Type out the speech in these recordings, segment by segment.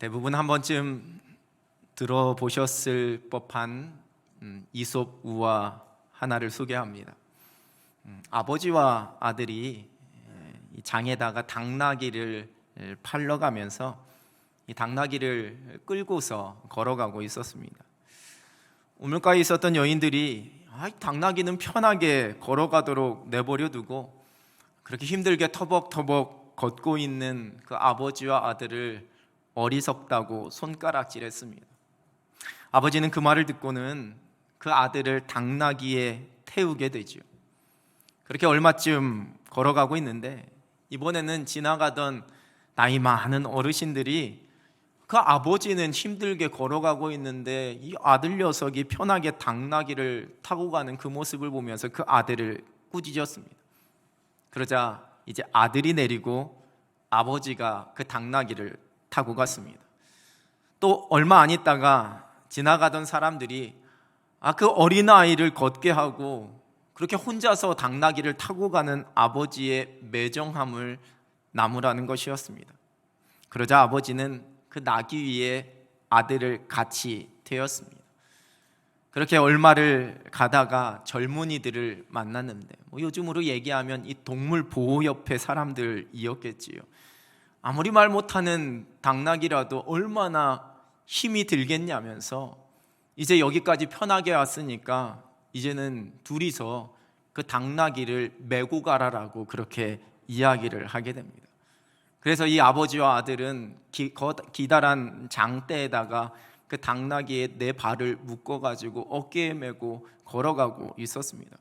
대부분 한 번쯤 들어보셨을 법한 이솝 우화 하나를 소개합니다. 아버지와 아들이 이 장에다가 당나귀를 팔러 가면서 이 당나귀를 끌고서 걸어가고 있었습니다. 우물가에 있었던 여인들이 당나귀는 편하게 걸어가도록 내버려 두고 그렇게 힘들게 터벅터벅 걷고 있는 그 아버지와 아들을 어리석다고 손가락질했습니다. 아버지는 그 말을 듣고는 그 아들을 당나귀에 태우게 되죠. 그렇게 얼마쯤 걸어가고 있는데 이번에는 지나가던 나이 많은 어르신들이 그 아버지는 힘들게 걸어가고 있는데 이 아들 녀석이 편하게 당나귀를 타고 가는 그 모습을 보면서 그 아들을 꾸짖었습니다. 그러자 이제 아들이 내리고 아버지가 그 당나귀를 타고 갔습니다. 또 얼마 안 있다가 지나가던 사람들이 그 어린아이를 걷게 하고 그렇게 혼자서 당나귀를 타고 가는 아버지의 매정함을 나무라는 것이었습니다. 그러자 아버지는 그 나귀 위에 아들을 같이 태웠습니다. 그렇게 얼마를 가다가 젊은이들을 만났는데 요즘으로 얘기하면 이 동물보호협회 사람들이었겠지요. 아무리 말 못하는 당나귀라도 얼마나 힘이 들겠냐면서 이제 여기까지 편하게 왔으니까 이제는 둘이서 그 당나귀를 메고 가라라고 그렇게 이야기를 하게 됩니다. 그래서 이 아버지와 아들은 기다란 장대에다가 그 당나귀의 네 발을 묶어가지고 어깨에 메고 걸어가고 있었습니다.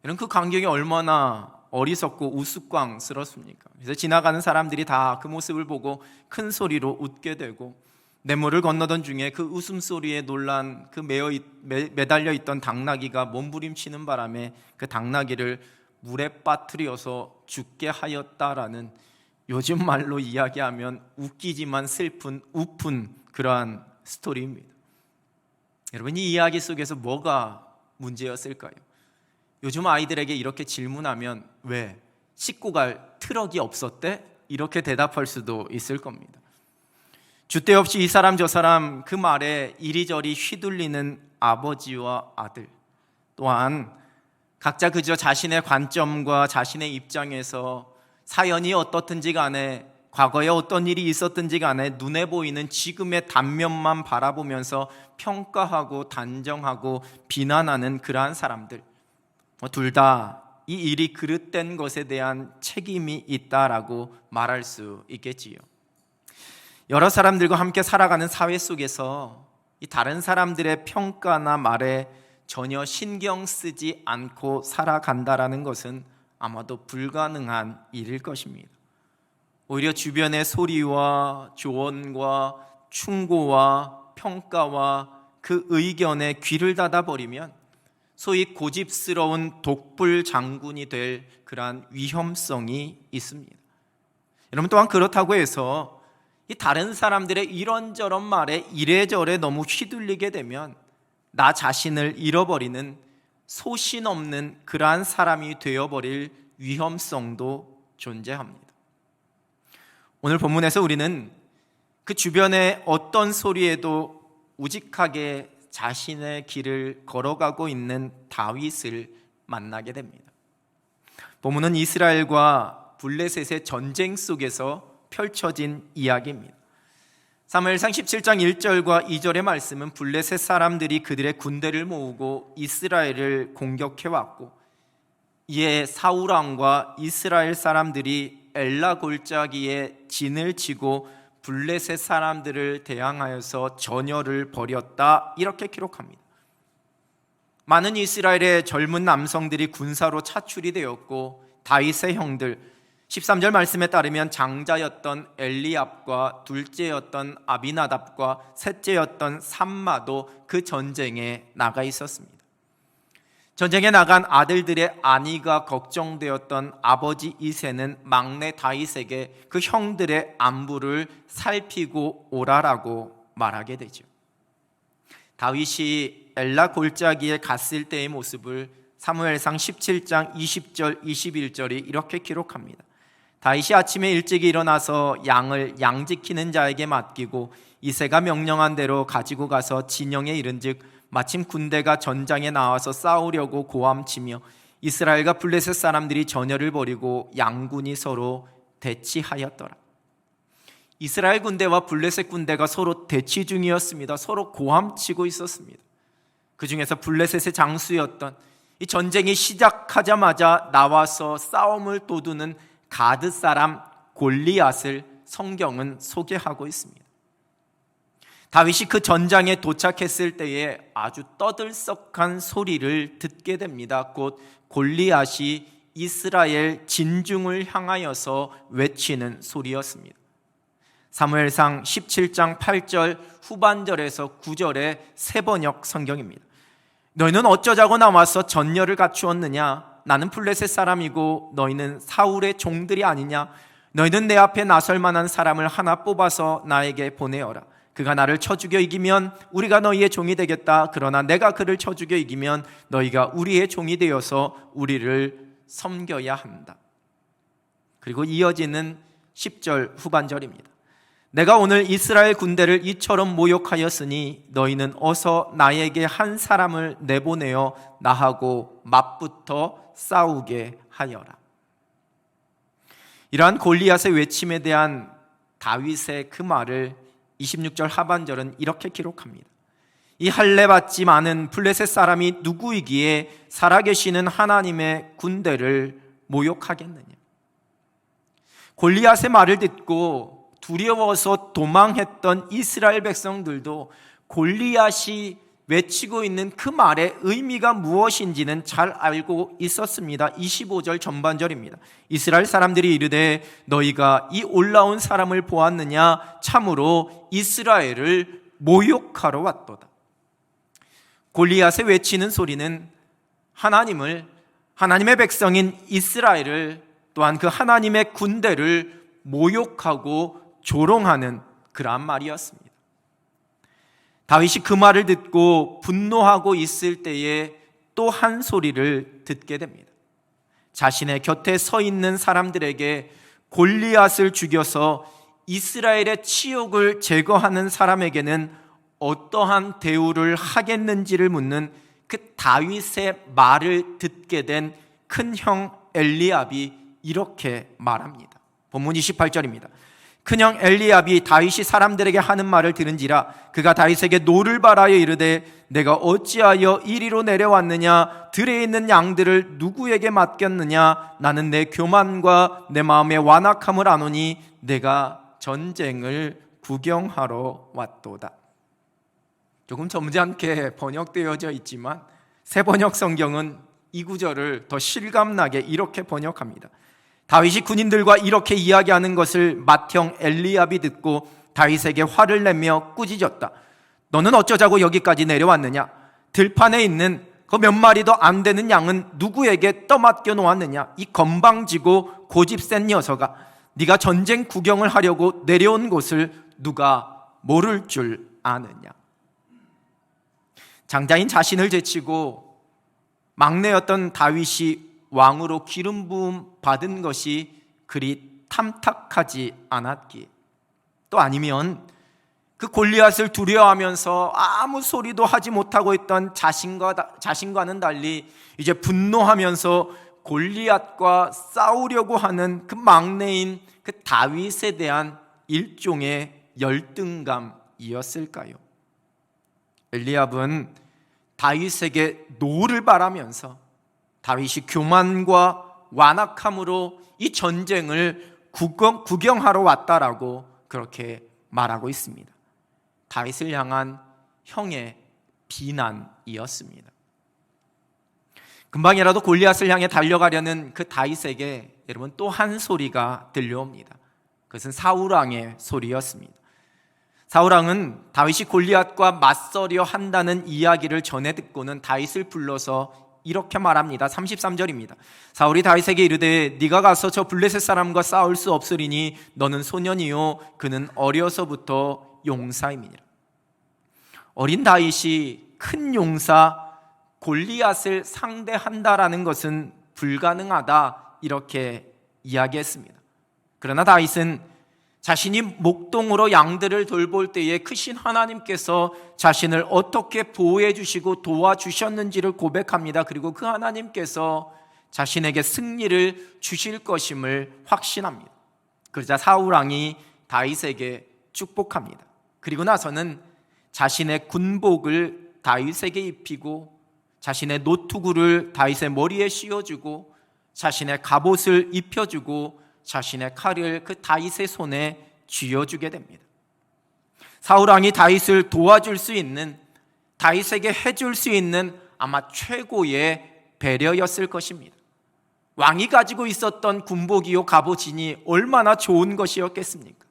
이런 그 광경이 얼마나 어리석고 우스꽝스럽습니까? 그래서 지나가는 사람들이 다 그 모습을 보고 큰 소리로 웃게 되고 냇물을 건너던 중에 그 웃음소리에 놀란 그 매달려 있던 당나귀가 몸부림치는 바람에 그 당나귀를 물에 빠뜨려서 죽게 하였다라는 요즘 말로 이야기하면 웃기지만 슬픈 우픈 그러한 스토리입니다. 여러분, 이 이야기 속에서 뭐가 문제였을까요? 요즘 아이들에게 이렇게 질문하면 왜 싣고 갈 트럭이 없었대? 이렇게 대답할 수도 있을 겁니다. 줏대 없이 이 사람 저 사람 그 말에 이리저리 휘둘리는 아버지와 아들, 또한 각자 그저 자신의 관점과 자신의 입장에서 사연이 어떻든지 간에 과거에 어떤 일이 있었든지 간에 눈에 보이는 지금의 단면만 바라보면서 평가하고 단정하고 비난하는 그러한 사람들, 둘 다 이 일이 그릇된 것에 대한 책임이 있다라고 말할 수 있겠지요. 여러 사람들과 함께 살아가는 사회 속에서 이 다른 사람들의 평가나 말에 전혀 신경 쓰지 않고 살아간다라는 것은 아마도 불가능한 일일 것입니다. 오히려 주변의 소리와 조언과 충고와 평가와 그 의견에 귀를 닫아버리면 소위 고집스러운 독불 장군이 될 그러한 위험성이 있습니다. 여러분, 또한 그렇다고 해서 이 다른 사람들의 이런저런 말에 이래저래 너무 휘둘리게 되면 나 자신을 잃어버리는 소신 없는 그러한 사람이 되어버릴 위험성도 존재합니다. 오늘 본문에서 우리는 그 주변의 어떤 소리에도 우직하게 자신의 길을 걸어가고 있는 다윗을 만나게 됩니다. 본문은 이스라엘과 블레셋의 전쟁 속에서 펼쳐진 이야기입니다. 사무엘상 17장 1절과 2절의 말씀은 블레셋 사람들이 그들의 군대를 모으고 이스라엘을 공격해왔고 이에 사울 왕과 이스라엘 사람들이 엘라 골짜기에 진을 치고 블레셋 사람들을 대항하여서 전열을 벌였다, 이렇게 기록합니다. 많은 이스라엘의 젊은 남성들이 군사로 차출이 되었고 다윗의 형들, 13절 말씀에 따르면 장자였던 엘리압과 둘째였던 아비나답과 셋째였던 삼마도 그 전쟁에 나가 있었습니다. 전쟁에 나간 아들들의 안위가 걱정되었던 아버지 이새는 막내 다윗에게 그 형들의 안부를 살피고 오라라고 말하게 되죠. 다윗이 엘라 골짜기에 갔을 때의 모습을 사무엘상 17장 20절 21절이 이렇게 기록합니다. 다윗이 아침에 일찍 일어나서 양을 양지키는 자에게 맡기고 이새가 명령한 대로 가지고 가서 진영에 이른즉 마침 군대가 전장에 나와서 싸우려고 고함치며 이스라엘과 블레셋 사람들이 전열을 벌이고 양군이 서로 대치하였더라. 이스라엘 군대와 블레셋 군대가 서로 대치 중이었습니다. 서로 고함치고 있었습니다. 그 중에서 블레셋의 장수였던 이 전쟁이 시작하자마자 나와서 싸움을 도두는 가드 사람 골리앗을 성경은 소개하고 있습니다. 다윗이 그 전장에 도착했을 때에 아주 떠들썩한 소리를 듣게 됩니다. 곧 골리앗이 이스라엘 진중을 향하여서 외치는 소리였습니다. 사무엘상 17장 8절 후반절에서 9절의 세번역 성경입니다. 너희는 어쩌자고 나와서 전열을 갖추었느냐? 나는 블레셋 사람이고 너희는 사울의 종들이 아니냐? 너희는 내 앞에 나설 만한 사람을 하나 뽑아서 나에게 보내어라. 그가 나를 쳐 죽여 이기면 우리가 너희의 종이 되겠다. 그러나 내가 그를 쳐 죽여 이기면 너희가 우리의 종이 되어서 우리를 섬겨야 한다. 그리고 이어지는 10절 후반절입니다. 내가 오늘 이스라엘 군대를 이처럼 모욕하였으니 너희는 어서 나에게 한 사람을 내보내어 나하고 맞붙어 싸우게 하여라. 이러한 골리앗의 외침에 대한 다윗의 그 말을 26절 하반절은 이렇게 기록합니다. 이 할례받지 많은 블레셋 사람이 누구이기에 살아계시는 하나님의 군대를 모욕하겠느냐. 골리앗의 말을 듣고 두려워서 도망했던 이스라엘 백성들도 골리앗이 외치고 있는 그 말의 의미가 무엇인지는 잘 알고 있었습니다. 25절 전반절입니다. 이스라엘 사람들이 이르되 너희가 이 올라온 사람을 보았느냐? 참으로 이스라엘을 모욕하러 왔도다. 골리앗의 외치는 소리는 하나님의 백성인 이스라엘을 또한 그 하나님의 군대를 모욕하고 조롱하는 그러한 말이었습니다. 다윗이 그 말을 듣고 분노하고 있을 때에 또 한 소리를 듣게 됩니다. 자신의 곁에 서 있는 사람들에게 골리앗을 죽여서 이스라엘의 치욕을 제거하는 사람에게는 어떠한 대우를 하겠는지를 묻는 그 다윗의 말을 듣게 된 큰형 엘리압이 이렇게 말합니다. 본문 28절입니다. 큰형 엘리압이 다윗이 사람들에게 하는 말을 들은지라 그가 다윗에게 노를 바라여 이르되 내가 어찌하여 이리로 내려왔느냐? 들에 있는 양들을 누구에게 맡겼느냐? 나는 내 교만과 내 마음의 완악함을 아노니 내가 전쟁을 구경하러 왔도다. 조금 점잖게 번역되어져 있지만 새번역 성경은 이 구절을 더 실감나게 이렇게 번역합니다. 다윗이 군인들과 이렇게 이야기하는 것을 맏형 엘리압이 듣고 다윗에게 화를 내며 꾸짖었다. 너는 어쩌자고 여기까지 내려왔느냐? 들판에 있는 그 몇 마리도 안 되는 양은 누구에게 떠맡겨 놓았느냐? 이 건방지고 고집센 녀석아, 네가 전쟁 구경을 하려고 내려온 곳을 누가 모를 줄 아느냐? 장자인 자신을 제치고 막내였던 다윗이 왕으로 기름 부음 받은 것이 그리 탐탁하지 않았기에, 또 아니면 그 골리앗을 두려워하면서 아무 소리도 하지 못하고 있던 자신과는 달리 이제 분노하면서 골리앗과 싸우려고 하는 그 막내인 그 다윗에 대한 일종의 열등감이었을까요? 엘리압은 다윗에게 노를 바라면서 다윗이 교만과 완악함으로 이 전쟁을 구경하러 왔다라고 그렇게 말하고 있습니다. 다윗을 향한 형의 비난이었습니다. 금방이라도 골리앗을 향해 달려가려는 그 다윗에게 여러분 또 한 소리가 들려옵니다. 그것은 사울왕의 소리였습니다. 사울왕은 다윗이 골리앗과 맞서려 한다는 이야기를 전해 듣고는 다윗을 불러서 이렇게 말합니다. 33절입니다. 사울이 다윗에게 이르되 네가 가서 저 블레셋 사람과 싸울 수 없으리니 너는 소년이요 그는 어려서부터 용사임이니라. 어린 다윗이 큰 용사 골리앗을 상대한다라는 것은 불가능하다 이렇게 이야기했습니다. 그러나 다윗은 자신이 목동으로 양들을 돌볼 때에 크신 하나님께서 자신을 어떻게 보호해 주시고 도와주셨는지를 고백합니다. 그리고 그 하나님께서 자신에게 승리를 주실 것임을 확신합니다. 그러자 사울왕이 다윗에게 축복합니다. 그리고 나서는 자신의 군복을 다윗에게 입히고 자신의 노투구를 다윗의 머리에 씌워주고 자신의 갑옷을 입혀주고 자신의 칼을 그 다윗의 손에 쥐어주게 됩니다. 사울왕이 다윗을 도와줄 수 있는, 다윗에게 해줄 수 있는 아마 최고의 배려였을 것입니다. 왕이 가지고 있었던 군복이요 갑옷이니 얼마나 좋은 것이었겠습니까?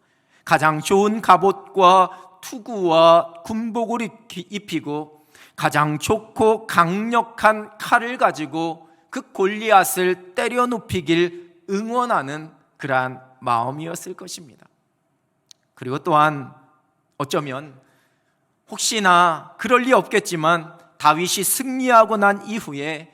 가장 좋은 갑옷과 투구와 군복을 입히고 가장 좋고 강력한 칼을 가지고 그 골리앗을 때려 눕히길 응원하는 그러한 마음이었을 것입니다. 그리고 또한 어쩌면 혹시나 그럴 리 없겠지만 다윗이 승리하고 난 이후에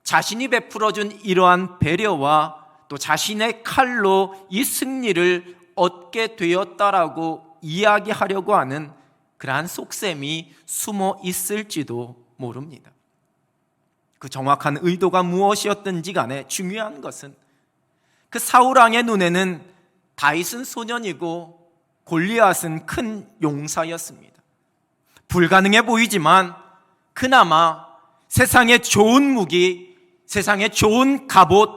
자신이 베풀어준 이러한 배려와 또 자신의 칼로 이 승리를 얻게 되었다라고 이야기하려고 하는 그러한 속셈이 숨어 있을지도 모릅니다. 그 정확한 의도가 무엇이었든지 간에 중요한 것은 그 사울왕의 눈에는 다윗은 소년이고 골리앗은 큰 용사였습니다. 불가능해 보이지만 그나마 세상에 좋은 무기, 세상에 좋은 갑옷,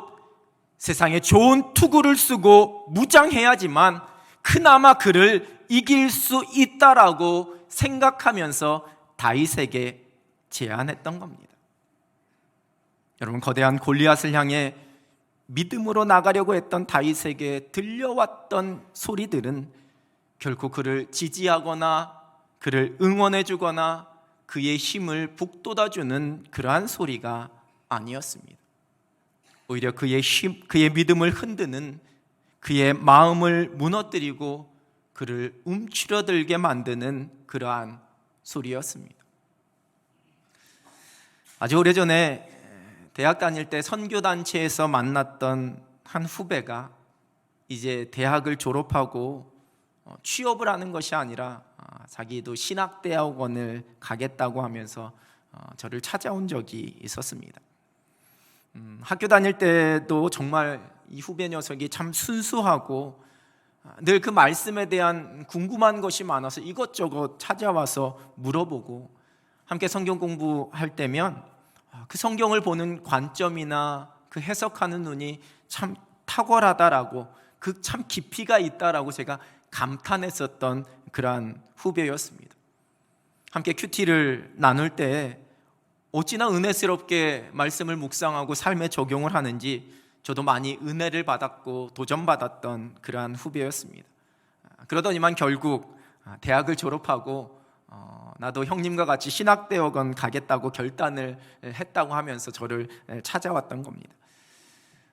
세상에 좋은 투구를 쓰고 무장해야지만 그나마 그를 이길 수 있다라고 생각하면서 다윗에게 제안했던 겁니다. 여러분, 거대한 골리앗을 향해 믿음으로 나가려고 했던 다윗에게 들려왔던 소리들은 결코 그를 지지하거나 그를 응원해주거나 그의 힘을 북돋아주는 그러한 소리가 아니었습니다. 오히려 그의 믿음을 흔드는, 그의 마음을 무너뜨리고 그를 움츠러들게 만드는 그러한 소리였습니다. 아주 오래전에 대학 다닐 때 선교단체에서 만났던 한 후배가 이제 대학을 졸업하고 취업을 하는 것이 아니라 자기도 신학대학원을 가겠다고 하면서 저를 찾아온 적이 있었습니다. 학교 다닐 때도 정말 이 후배 녀석이 참 순수하고 늘 그 말씀에 대한 궁금한 것이 많아서 이것저것 찾아와서 물어보고 함께 성경 공부할 때면 그 성경을 보는 관점이나 그 해석하는 눈이 참 탁월하다라고, 그 참 깊이가 있다라고 제가 감탄했었던 그러한 후배였습니다. 함께 큐티를 나눌 때 어찌나 은혜스럽게 말씀을 묵상하고 삶에 적용을 하는지 저도 많이 은혜를 받았고 도전받았던 그러한 후배였습니다. 그러더니만 결국 대학을 졸업하고 나도 형님과 같이 신학대학원 가겠다고 결단을 했다고 하면서 저를 찾아왔던 겁니다.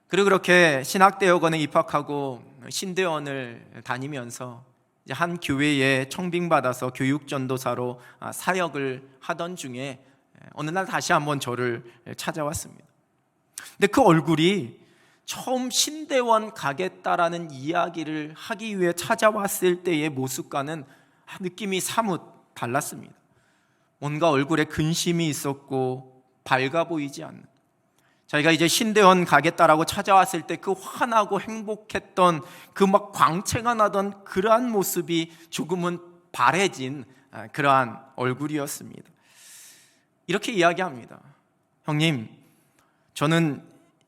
그리고 그렇게 신학대학원에 입학하고 신대원을 다니면서 한 교회에 청빙받아서 교육전도사로 사역을 하던 중에 어느 날 다시 한번 저를 찾아왔습니다. 근데 그 얼굴이 처음 신대원 가겠다라는 이야기를 하기 위해 찾아왔을 때의 모습과는 느낌이 사뭇 달랐습니다. 뭔가 얼굴에 근심이 있었고 밝아 보이지 않는, 자기가 이제 신대원 가겠다라고 찾아왔을 때 그 환하고 행복했던 그 막 광채가 나던 그러한 모습이 조금은 바래진 그러한 얼굴이었습니다. 이렇게 이야기합니다. 형님, 저는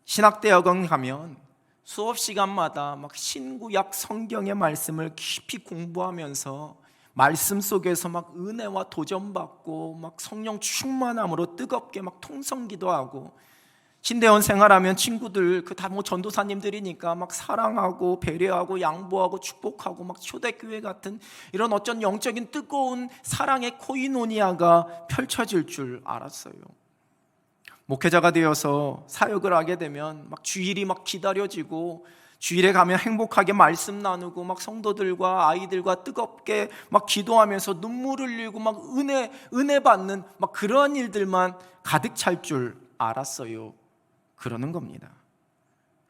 신학대학원 가면 수업 시간마다 막 신구약 성경의 말씀을 깊이 공부하면서 말씀 속에서 막 은혜와 도전받고 막 성령 충만함으로 뜨겁게 막 통성기도하고, 신대원 생활하면 친구들 그 다 뭐 전도사님들이니까 막 사랑하고 배려하고 양보하고 축복하고 막 초대교회 같은 이런 어쩐 영적인 뜨거운 사랑의 코이노니아가 펼쳐질 줄 알았어요. 목회자가 되어서 사역을 하게 되면 막 주일이 막 기다려지고, 주일에 가면 행복하게 말씀 나누고 막 성도들과 아이들과 뜨겁게 막 기도하면서 눈물 흘리고 막 은혜 받는 막 그러한 일들만 가득 찰 줄 알았어요. 그러는 겁니다.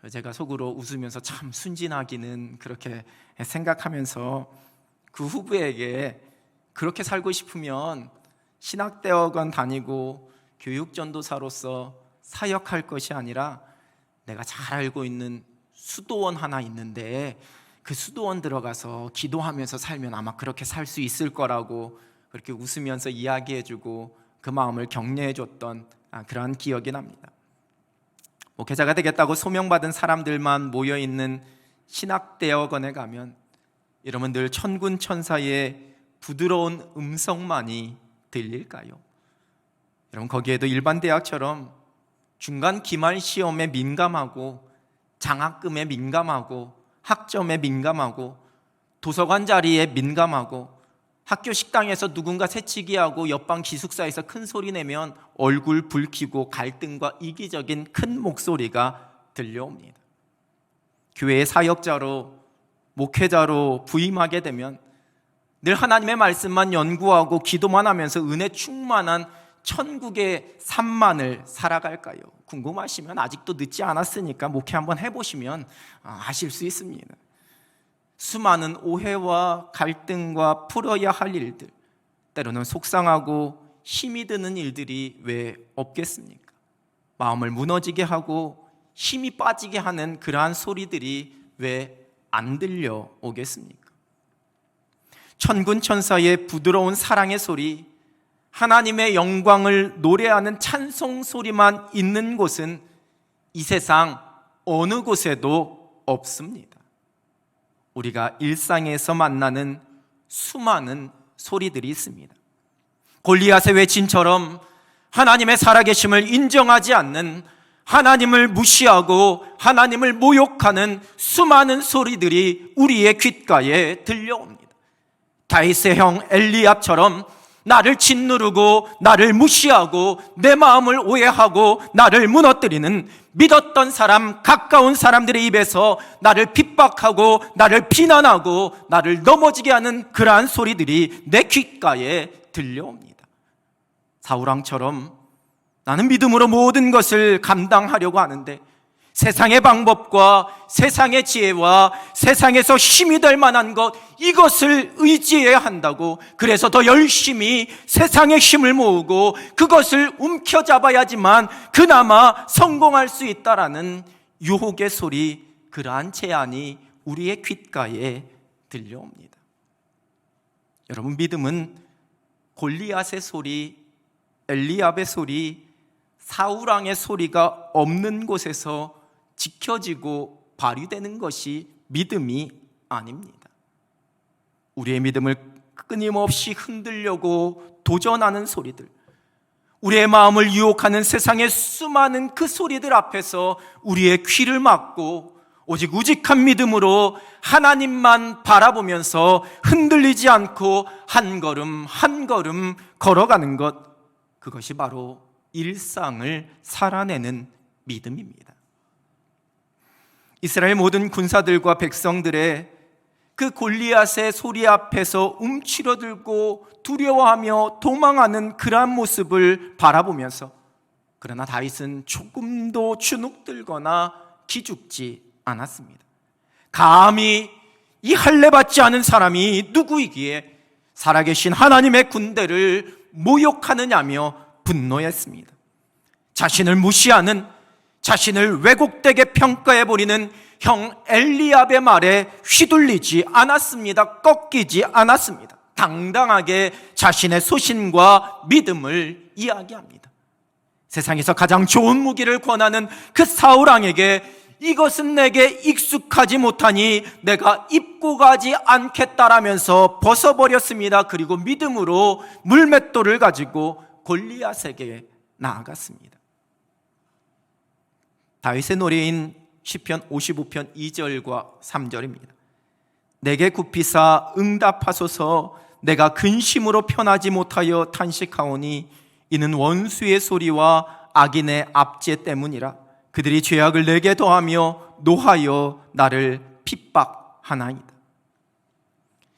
제가 속으로 웃으면서 참 순진하기는 그렇게 생각하면서 그 후배에게 그렇게 살고 싶으면 신학대학원 다니고 교육전도사로서 사역할 것이 아니라 내가 잘 알고 있는 수도원 하나 있는데 그 수도원 들어가서 기도하면서 살면 아마 그렇게 살 수 있을 거라고 그렇게 웃으면서 이야기해주고 그 마음을 격려해줬던 그러한 기억이 납니다. 목회자가 되겠다고 소명받은 사람들만 모여있는 신학대학원에 가면 여러분 늘 천군천사의 부드러운 음성만이 들릴까요? 여러분 거기에도 일반 대학처럼 중간 기말 시험에 민감하고 장학금에 민감하고 학점에 민감하고 도서관 자리에 민감하고 학교 식당에서 누군가 새치기하고 옆방 기숙사에서 큰 소리 내면 얼굴 붉히고 갈등과 이기적인 큰 목소리가 들려옵니다. 교회의 사역자로 목회자로 부임하게 되면 늘 하나님의 말씀만 연구하고 기도만 하면서 은혜 충만한 천국의 삶만을 살아갈까요? 궁금하시면 아직도 늦지 않았으니까 목회 한번 해보시면 아실 수 있습니다. 수많은 오해와 갈등과 풀어야 할 일들, 때로는 속상하고 힘이 드는 일들이 왜 없겠습니까? 마음을 무너지게 하고 힘이 빠지게 하는 그러한 소리들이 왜 안 들려오겠습니까? 천군천사의 부드러운 사랑의 소리, 하나님의 영광을 노래하는 찬송 소리만 있는 곳은 이 세상 어느 곳에도 없습니다. 우리가 일상에서 만나는 수많은 소리들이 있습니다. 골리앗의 외침처럼 하나님의 살아계심을 인정하지 않는, 하나님을 무시하고 하나님을 모욕하는 수많은 소리들이 우리의 귓가에 들려옵니다. 다윗의 형 엘리압처럼 나를 짓누르고 나를 무시하고 내 마음을 오해하고 나를 무너뜨리는 믿었던 사람, 가까운 사람들의 입에서 나를 핍박하고 나를 비난하고 나를 넘어지게 하는 그러한 소리들이 내 귓가에 들려옵니다. 사울왕처럼 나는 믿음으로 모든 것을 감당하려고 하는데 세상의 방법과 세상의 지혜와 세상에서 힘이 될 만한 것, 이것을 의지해야 한다고, 그래서 더 열심히 세상의 힘을 모으고 그것을 움켜잡아야지만 그나마 성공할 수 있다라는 유혹의 소리, 그러한 제안이 우리의 귓가에 들려옵니다. 여러분, 믿음은 골리앗의 소리, 엘리압의 소리, 사울왕의 소리가 없는 곳에서 지켜지고 발휘되는 것이 믿음이 아닙니다. 우리의 믿음을 끊임없이 흔들려고 도전하는 소리들, 우리의 마음을 유혹하는 세상의 수많은 그 소리들 앞에서 우리의 귀를 막고 오직 우직한 믿음으로 하나님만 바라보면서 흔들리지 않고 한 걸음 한 걸음 걸어가는 것, 그것이 바로 일상을 살아내는 믿음입니다. 이스라엘 모든 군사들과 백성들의 그 골리앗의 소리 앞에서 움츠러들고 두려워하며 도망하는 그러한 모습을 바라보면서, 그러나 다윗은 조금도 주눅들거나 기죽지 않았습니다. 감히 이 할례받지 않은 사람이 누구이기에 살아계신 하나님의 군대를 모욕하느냐며 분노했습니다. 자신을 무시하는, 자신을 왜곡되게 평가해버리는 형 엘리압의 말에 휘둘리지 않았습니다. 꺾이지 않았습니다. 당당하게 자신의 소신과 믿음을 이야기합니다. 세상에서 가장 좋은 무기를 권하는 그 사울왕에게 이것은 내게 익숙하지 못하니 내가 입고 가지 않겠다라면서 벗어버렸습니다. 그리고 믿음으로 물맷돌을 가지고 골리앗에게 나아갔습니다. 다윗의 노래인 시편 55편 2절과 3절입니다. 내게 굽히사 응답하소서. 내가 근심으로 편하지 못하여 탄식하오니 이는 원수의 소리와 악인의 압제 때문이라. 그들이 죄악을 내게 더하며 노하여 나를 핍박하나이다.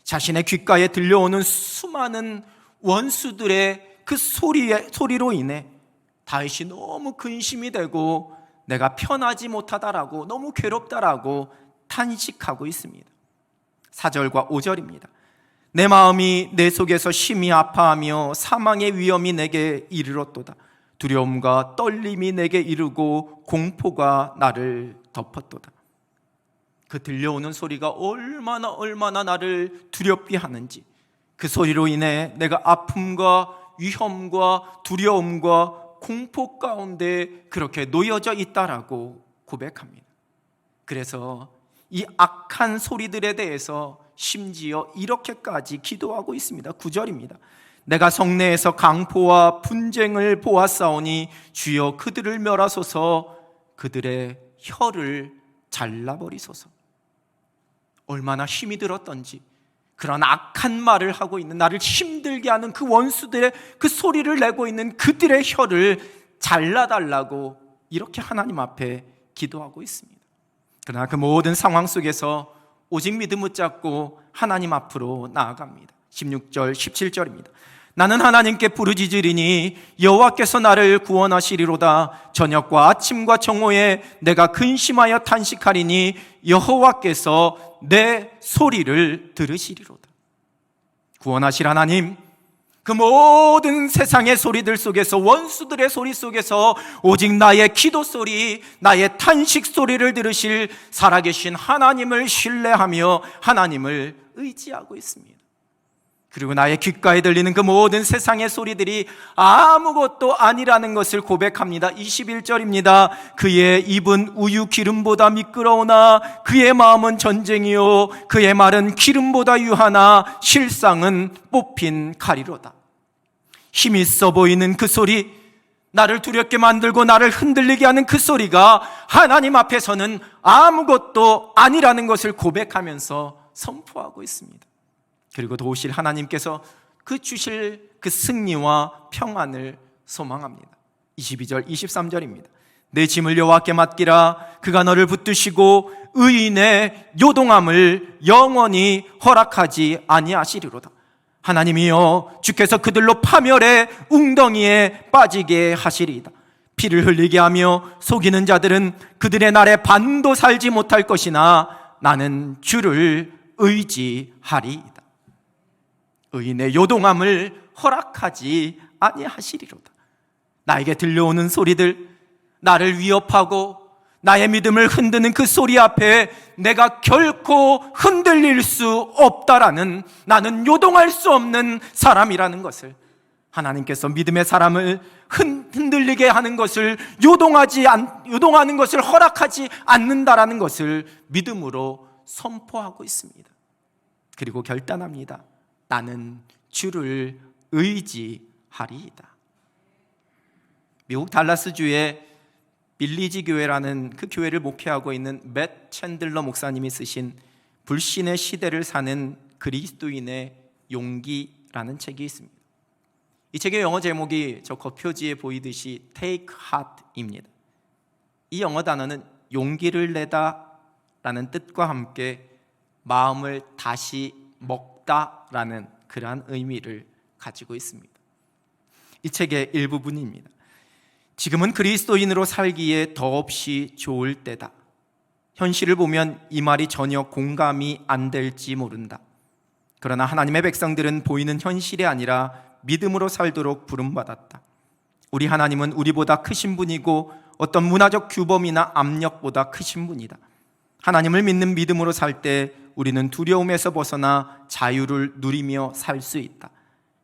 자신의 귓가에 들려오는 수많은 원수들의 그 소리로 인해 다윗이 너무 근심이 되고 내가 편하지 못하다라고, 너무 괴롭다라고 탄식하고 있습니다. 4절과 5절입니다. 내 마음이 내 속에서 심히 아파하며 사망의 위험이 내게 이르렀도다. 두려움과 떨림이 내게 이르고 공포가 나를 덮었도다. 그 들려오는 소리가 얼마나 나를 두렵게 하는지, 그 소리로 인해 내가 아픔과 위험과 두려움과 공포 가운데 그렇게 놓여져 있다라고 고백합니다. 그래서 이 악한 소리들에 대해서 심지어 이렇게까지 기도하고 있습니다. 9절입니다. 내가 성내에서 강포와 분쟁을 보았사오니 주여 그들을 멸하소서, 그들의 혀를 잘라버리소서. 얼마나 힘이 들었던지, 그런 악한 말을 하고 있는, 나를 힘들게 하는 그 원수들의 그 소리를 내고 있는 그들의 혀를 잘라달라고 이렇게 하나님 앞에 기도하고 있습니다. 그러나 그 모든 상황 속에서 오직 믿음 붙잡고 하나님 앞으로 나아갑니다. 16절, 17절입니다. 나는 하나님께 부르짖으리니 여호와께서 나를 구원하시리로다. 저녁과 아침과 정오에 내가 근심하여 탄식하리니 여호와께서 내 소리를 들으시리로다. 구원하실 하나님, 그 모든 세상의 소리들 속에서, 원수들의 소리 속에서 오직 나의 기도 소리, 나의 탄식 소리를 들으실 살아계신 하나님을 신뢰하며 하나님을 의지하고 있습니다. 그리고 나의 귓가에 들리는 그 모든 세상의 소리들이 아무것도 아니라는 것을 고백합니다. 21절입니다. 그의 입은 우유 기름보다 미끄러우나 그의 마음은 전쟁이요 그의 말은 기름보다 유하나 실상은 뽑힌 칼이로다. 힘있어 보이는 그 소리, 나를 두렵게 만들고 나를 흔들리게 하는 그 소리가 하나님 앞에서는 아무것도 아니라는 것을 고백하면서 선포하고 있습니다. 그리고 도우실 하나님께서 그 주실 그 승리와 평안을 소망합니다. 22절, 23절입니다. 내 짐을 여호와께 맡기라. 그가 너를 붙드시고 의인의 요동함을 영원히 허락하지 아니하시리로다. 하나님이여, 주께서 그들로 파멸의 웅덩이에 빠지게 하시리이다. 피를 흘리게 하며 속이는 자들은 그들의 날에 반도 살지 못할 것이나 나는 주를 의지하리이다. 의인의 요동함을 허락하지 아니하시리로다. 나에게 들려오는 소리들, 나를 위협하고 나의 믿음을 흔드는 그 소리 앞에 내가 결코 흔들릴 수 없다라는, 나는 요동할 수 없는 사람이라는 것을, 하나님께서 믿음의 사람을 흔들리게 하는 것을, 요동하는 것을 허락하지 않는다라는 것을 믿음으로 선포하고 있습니다. 그리고 결단합니다. 나는 주를 의지하리이다. 미국 달라스주의 빌리지 교회라는 그 교회를 목회하고 있는 맷 챈들러 목사님이 쓰신 불신의 시대를 사는 그리스도인의 용기라는 책이 있습니다. 이 책의 영어 제목이 저 겉표지에 보이듯이 Take Heart입니다. 이 영어 단어는 용기를 내다 라는 뜻과 함께 마음을 다시 먹다라는 그러한 의미를 가지고 있습니다. 이 책의 일부분입니다. 지금은 그리스도인으로 살기에 더없이 좋을 때다. 현실을 보면 이 말이 전혀 공감이 안 될지 모른다. 그러나 하나님의 백성들은 보이는 현실이 아니라 믿음으로 살도록 부름받았다. 우리 하나님은 우리보다 크신 분이고 어떤 문화적 규범이나 압력보다 크신 분이다. 하나님을 믿는 믿음으로 살 때 우리는 두려움에서 벗어나 자유를 누리며 살 수 있다.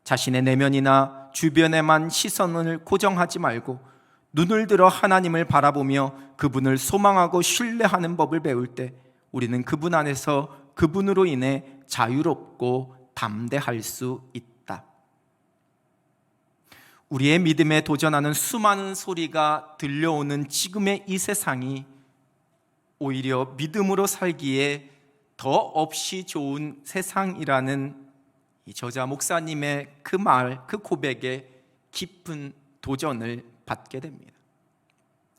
자신의 내면이나 주변에만 시선을 고정하지 말고 눈을 들어 하나님을 바라보며 그분을 소망하고 신뢰하는 법을 배울 때 우리는 그분 안에서 그분으로 인해 자유롭고 담대할 수 있다. 우리의 믿음에 도전하는 수많은 소리가 들려오는 지금의 이 세상이 오히려 믿음으로 살기에 더 없이 좋은 세상이라는 이 저자 목사님의 그 말, 그 고백에 깊은 도전을 받게 됩니다.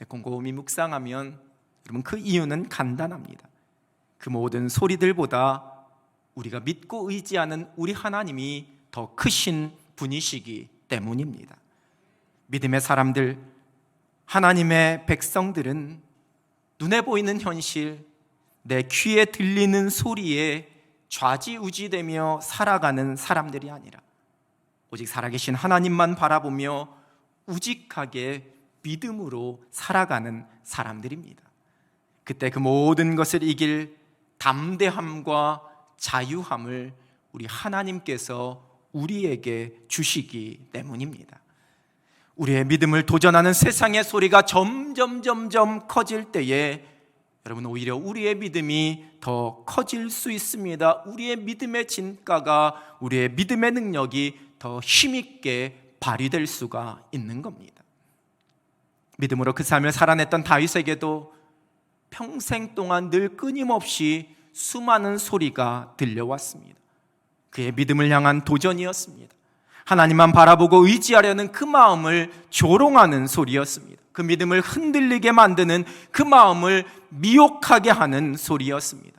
곰곰이 묵상하면 여러분 그 이유는 간단합니다. 그 모든 소리들보다 우리가 믿고 의지하는 우리 하나님이 더 크신 분이시기 때문입니다. 믿음의 사람들, 하나님의 백성들은 눈에 보이는 현실, 내 귀에 들리는 소리에 좌지우지되며 살아가는 사람들이 아니라 오직 살아계신 하나님만 바라보며 우직하게 믿음으로 살아가는 사람들입니다. 그때 그 모든 것을 이길 담대함과 자유함을 우리 하나님께서 우리에게 주시기 때문입니다. 우리의 믿음을 도전하는 세상의 소리가 점점 커질 때에 여러분, 오히려 우리의 믿음이 더 커질 수 있습니다. 우리의 믿음의 진가가, 우리의 믿음의 능력이 더 힘있게 발휘될 수가 있는 겁니다. 믿음으로 그 삶을 살아냈던 다윗에게도 평생 동안 늘 끊임없이 수많은 소리가 들려왔습니다. 그의 믿음을 향한 도전이었습니다. 하나님만 바라보고 의지하려는 그 마음을 조롱하는 소리였습니다. 그 믿음을 흔들리게 만드는 그 마음을 미혹하게 하는 소리였습니다.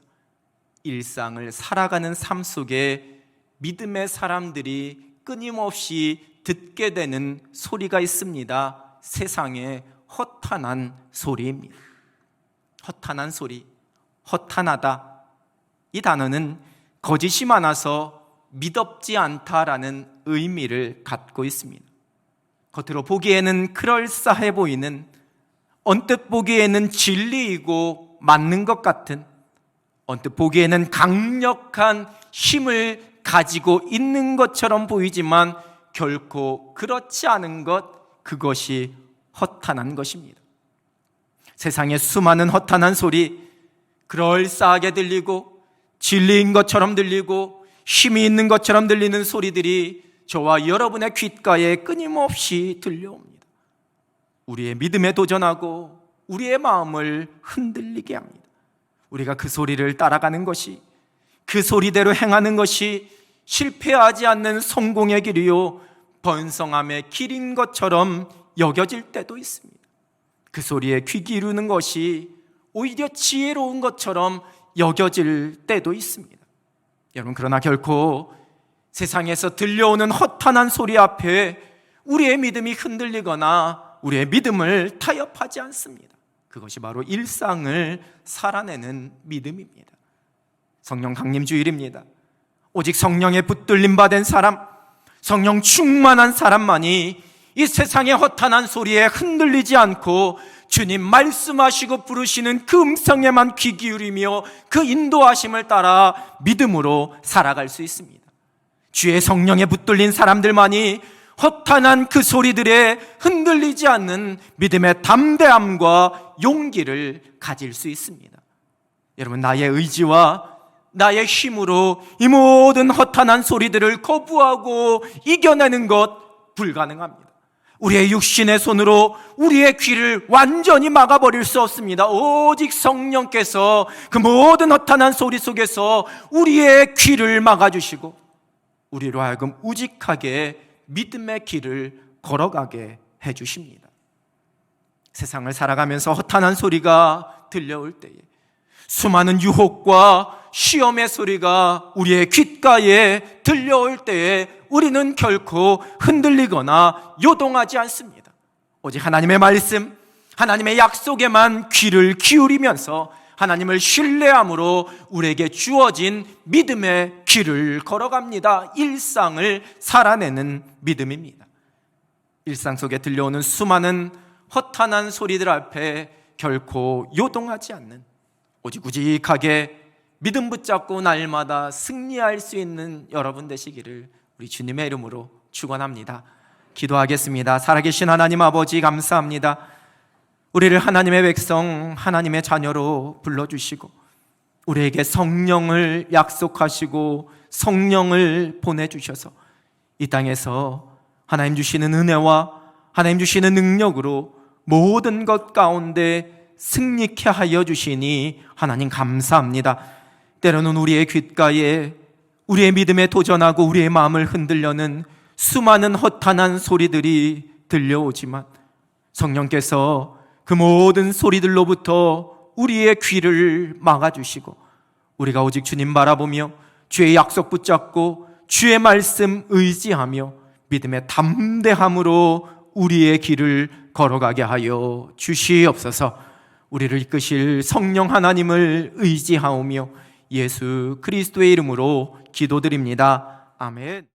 일상을 살아가는 삶 속에 믿음의 사람들이 끊임없이 듣게 되는 소리가 있습니다. 세상의 허탄한 소리입니다. 허탄한 소리, 허탄하다, 이 단어는 거짓이 많아서 믿업지 않다라는 의미를 갖고 있습니다. 겉으로 보기에는 그럴싸해 보이는, 언뜻 보기에는 진리이고 맞는 것 같은, 언뜻 보기에는 강력한 힘을 가지고 있는 것처럼 보이지만 결코 그렇지 않은 것, 그것이 허탄한 것입니다. 세상의 수많은 허탄한 소리, 그럴싸하게 들리고 진리인 것처럼 들리고 힘이 있는 것처럼 들리는 소리들이 저와 여러분의 귓가에 끊임없이 들려옵니다. 우리의 믿음에 도전하고 우리의 마음을 흔들리게 합니다. 우리가 그 소리를 따라가는 것이, 그 소리대로 행하는 것이 실패하지 않는 성공의 길이요 번성함의 길인 것처럼 여겨질 때도 있습니다. 그 소리에 귀 기르는 것이 오히려 지혜로운 것처럼 여겨질 때도 있습니다. 여러분, 그러나 결코 세상에서 들려오는 허탄한 소리 앞에 우리의 믿음이 흔들리거나 우리의 믿음을 타협하지 않습니다. 그것이 바로 일상을 살아내는 믿음입니다. 성령 강림 주일입니다. 오직 성령에 붙들림 받은 사람, 성령 충만한 사람만이 이 세상의 허탄한 소리에 흔들리지 않고 주님 말씀하시고 부르시는 그 음성에만 귀 기울이며 그 인도하심을 따라 믿음으로 살아갈 수 있습니다. 주의 성령에 붙들린 사람들만이 허탄한 그 소리들에 흔들리지 않는 믿음의 담대함과 용기를 가질 수 있습니다. 여러분, 나의 의지와 나의 힘으로 이 모든 허탄한 소리들을 거부하고 이겨내는 것 불가능합니다. 우리의 육신의 손으로 우리의 귀를 완전히 막아버릴 수 없습니다. 오직 성령께서 그 모든 허탄한 소리 속에서 우리의 귀를 막아주시고 우리로 하여금 우직하게 믿음의 길을 걸어가게 해주십니다. 세상을 살아가면서 허탄한 소리가 들려올 때에, 수많은 유혹과 시험의 소리가 우리의 귓가에 들려올 때에 우리는 결코 흔들리거나 요동하지 않습니다. 오직 하나님의 말씀, 하나님의 약속에만 귀를 기울이면서 하나님을 신뢰함으로 우리에게 주어진 믿음의 길을 걸어갑니다. 일상을 살아내는 믿음입니다. 일상 속에 들려오는 수많은 허탄한 소리들 앞에 결코 요동하지 않는, 오직 우직하게 믿음 붙잡고 날마다 승리할 수 있는 여러분 되시기를 우리 주님의 이름으로 축원합니다. 기도하겠습니다. 살아계신 하나님 아버지, 감사합니다. 우리를 하나님의 백성, 하나님의 자녀로 불러주시고 우리에게 성령을 약속하시고 성령을 보내주셔서 이 땅에서 하나님 주시는 은혜와 하나님 주시는 능력으로 모든 것 가운데 승리케 하여 주시니 하나님 감사합니다. 때로는 우리의 귓가에 우리의 믿음에 도전하고 우리의 마음을 흔들려는 수많은 허탄한 소리들이 들려오지만 성령께서 그 모든 소리들로부터 우리의 귀를 막아주시고 우리가 오직 주님 바라보며 주의 약속 붙잡고 주의 말씀 의지하며 믿음의 담대함으로 우리의 길을 걸어가게 하여 주시옵소서. 우리를 이끄실 성령 하나님을 의지하오며 예수 그리스도의 이름으로 기도드립니다. 아멘.